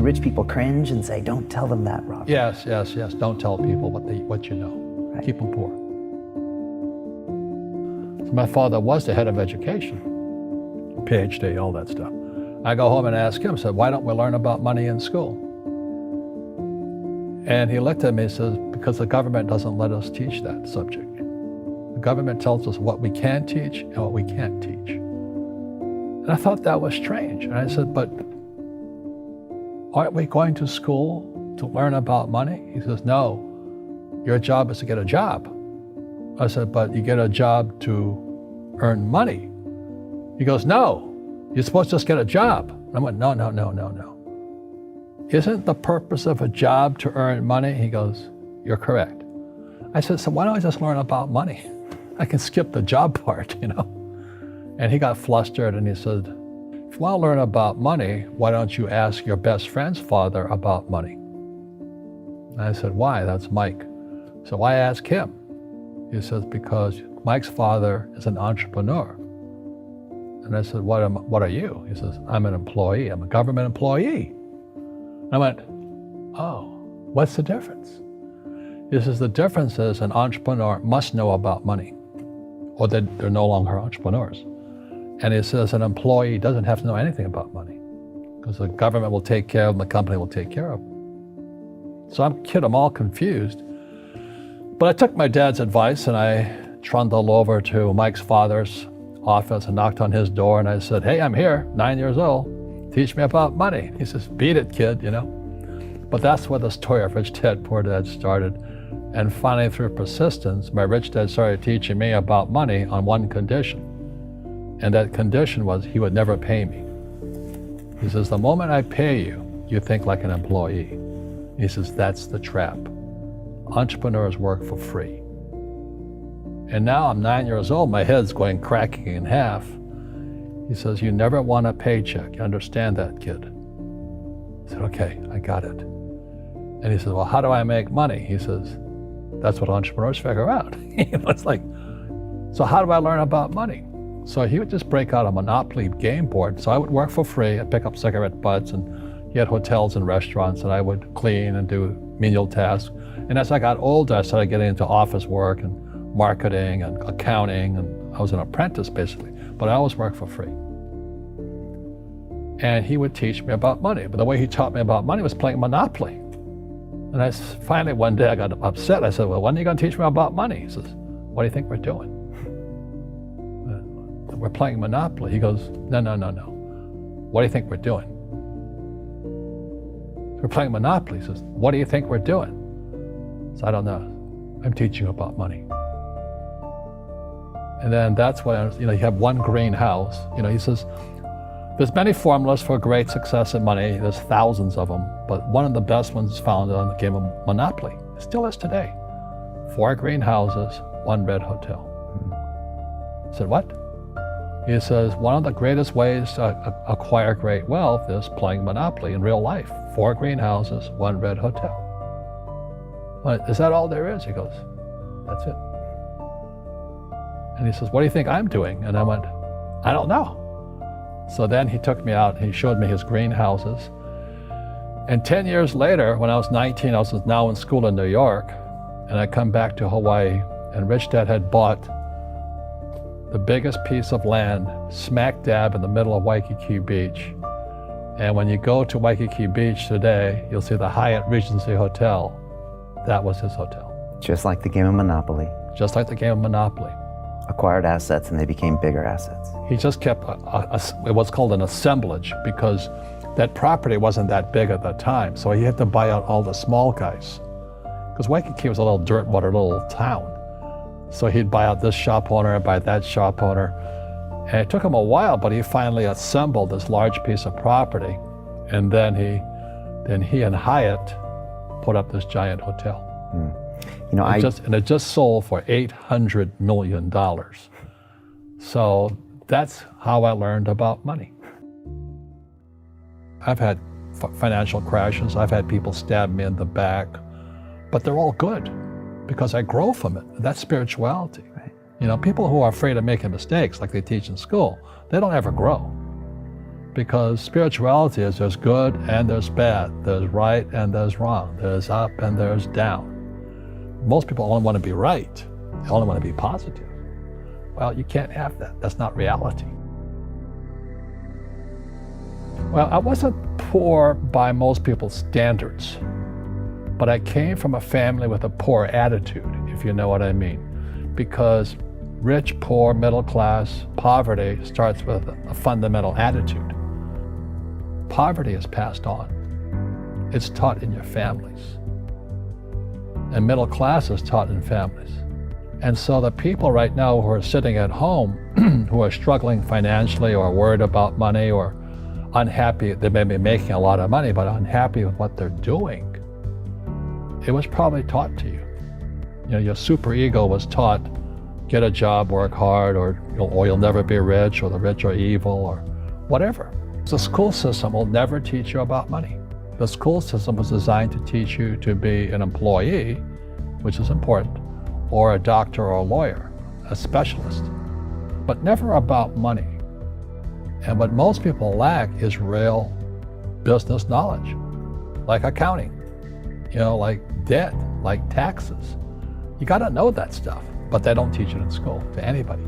rich people cringe and say, don't tell them that, Robert? Yes. Don't tell people what you know. Right. Keep them poor. So my father was the head of education, PhD, all that stuff. I go home and ask him, said, why don't we learn about money in school? And he looked at me and says, because the government doesn't let us teach that subject. The government tells us what we can teach and what we can't teach. And I thought that was strange. And I said, but aren't we going to school to learn about money? He says, no, your job is to get a job. I said, but you get a job to earn money. He goes, no, you're supposed to just get a job. And I went, no. Isn't the purpose of a job to earn money? He goes, you're correct. I said, so why don't I just learn about money? I can skip the job part, you know? And he got flustered and he said, if you want to learn about money, why don't you ask your best friend's father about money? And I said, why? That's Mike. So why ask him? He says, because Mike's father is an entrepreneur. And I said, what are you? He says, I'm an employee. I'm a government employee. And I went, oh, what's the difference? He says, the difference is an entrepreneur must know about money, or they're no longer entrepreneurs. And he says an employee doesn't have to know anything about money because the government will take care of them, the company will take care of them. So I'm all confused. But I took my dad's advice and I trundled over to Mike's father's office and knocked on his door and I said, hey, I'm here, 9 years old. Teach me about money. He says, beat it, kid, you know. But that's where the story of Rich Dad, Poor Dad started. And finally, through persistence, my rich dad started teaching me about money on one condition. And that condition was he would never pay me. He says, the moment I pay you, you think like an employee. He says, that's the trap. Entrepreneurs work for free. And now I'm 9 years old, my head's going cracking in half. He says, you never want a paycheck. You understand that, kid? I said, okay, I got it. And he says, well, how do I make money? He says, that's what entrepreneurs figure out. It's like, so how do I learn about money? So he would just break out a Monopoly game board. So I would work for free. I'd pick up cigarette butts, and he had hotels and restaurants, and I would clean and do menial tasks. And as I got older, I started getting into office work and marketing and accounting, and I was an apprentice basically, but I always worked for free. And he would teach me about money, but the way he taught me about money was playing Monopoly. And finally one day I got upset. I said, well, when are you going to teach me about money? He says, what do you think we're doing? We're playing Monopoly. He goes, no. What do you think we're doing? We're playing Monopoly. He says, what do you think we're doing? So I don't know. I'm teaching you about money. And then that's when, you have one green house. He says, there's many formulas for great success in money. There's thousands of them, but one of the best ones is found on the game of Monopoly. It still is today. 4 green houses, 1 red hotel. I said, what? He says, one of the greatest ways to acquire great wealth is playing Monopoly in real life. 4 green houses, 1 red hotel. Is that all there is? He goes, that's it. And he says, what do you think I'm doing? And I went, I don't know. So then he took me out and he showed me his green houses. And 10 years later, when I was 19, I was now in school in New York, and I come back to Hawaii, and Rich Dad had bought the biggest piece of land smack dab in the middle of Waikiki Beach. And when you go to Waikiki Beach today, you'll see the Hyatt Regency Hotel. That was his hotel. Just like the game of Monopoly. Just like the game of Monopoly. Acquired assets and they became bigger assets. He just kept what's called an assemblage, because that property wasn't that big at the time. So he had to buy out all the small guys. Because Waikiki was a little dirt water little town. So he'd buy out this shop owner and buy that shop owner. And it took him a while, but he finally assembled this large piece of property. And then he and Hyatt put up this giant hotel. It just sold for $800 million. So that's how I learned about money. I've had financial crashes. I've had people stab me in the back, but they're all good because I grow from it. That's spirituality. Right. People who are afraid of making mistakes, like they teach in school, they don't ever grow. because spirituality is there's good and there's bad, there's right and there's wrong, there's up and there's down. Most people only want to be right, they only want to be positive. Well, you can't have that. That's not reality. Well, I wasn't poor by most people's standards, but I came from a family with a poor attitude, if you know what I mean. Because rich, poor, middle class, poverty starts with a fundamental attitude. Poverty is passed on. It's taught in your families. And middle class is taught in families. And so the people right now who are sitting at home, who are struggling financially or worried about money or unhappy, they may be making a lot of money, but unhappy with what they're doing, it was probably taught to you. You know, your super ego was taught, get a job, work hard, or you'll never be rich, or the rich are evil, or whatever. The school system will never teach you about money. The school system was designed to teach you to be an employee, which is important, or a doctor or a lawyer, a specialist, but never about money. And what most people lack is real business knowledge, like accounting, like debt, like taxes. You got to know that stuff, but they don't teach it in school to anybody.